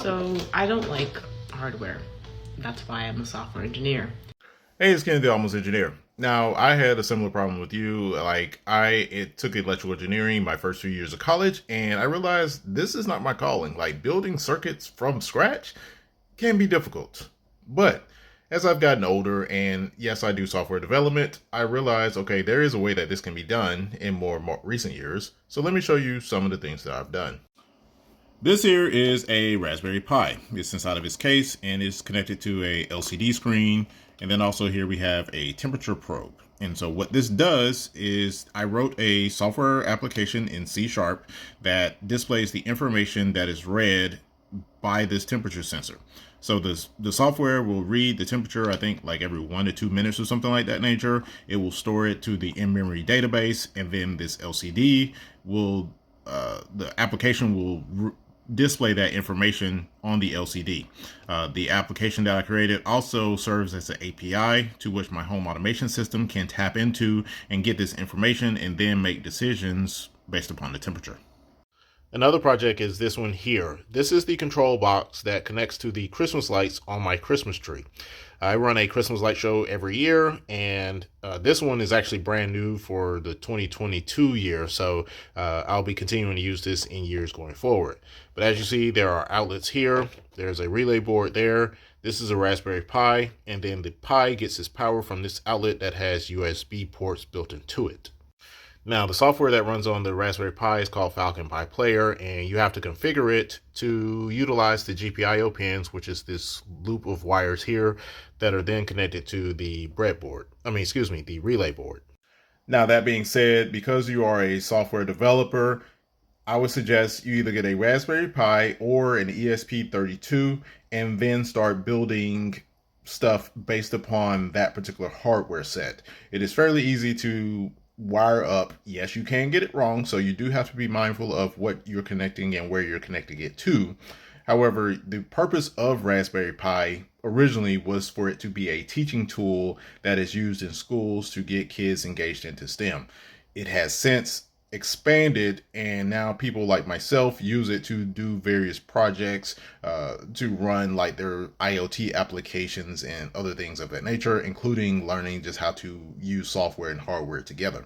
So I don't like hardware. That's why I'm a software engineer. Hey, it's Kennedy, Almost Engineer. Now, I had a similar problem with you. It took electrical engineering my first few years of college, and I realized this is not my calling. Like, building circuits from scratch can be difficult. But as I've gotten older, and yes, I do software development, I realized, okay, there is a way that this can be done in more recent years. So let me show you some of the things that I've done. This here is a Raspberry Pi. It's inside of its case and is connected to a LCD screen. And then also here we have a temperature probe. And so what this does is I wrote a software application in C# that displays the information that is read by this temperature sensor. So the software will read the temperature, I think like every 1 to 2 minutes or something like that nature. It will store it to the in-memory database, and then this LCD will, the application will display that information on the LCD. The application that I created also serves as an API to which my home automation system can tap into and get this information and then make decisions based upon the temperature. Another project is this one here. This is the control box that connects to the Christmas lights on my Christmas tree. I run a Christmas light show every year, and this one is actually brand new for the 2022 year, so I'll be continuing to use this in years going forward. But as you see, there are outlets here. There's a relay board there. This is a Raspberry Pi, and then the Pi gets its power from this outlet that has USB ports built into it. Now, the software that runs on the Raspberry Pi is called Falcon Pi Player, and you have to configure it to utilize the GPIO pins, which is this loop of wires here that are then connected to the the relay board. Now, that being said, because you are a software developer, I would suggest you either get a Raspberry Pi or an ESP32 and then start building stuff based upon that particular hardware set. It is fairly easy to wire up. Yes, you can get it wrong, so you do have to be mindful of what you're connecting and where you're connecting it to. However, the purpose of Raspberry Pi originally was for it to be a teaching tool that is used in schools to get kids engaged into STEM. It has since expanded, and now people like myself use it to do various projects, to run like their IoT applications and other things of that nature, including learning just how to use software and hardware together.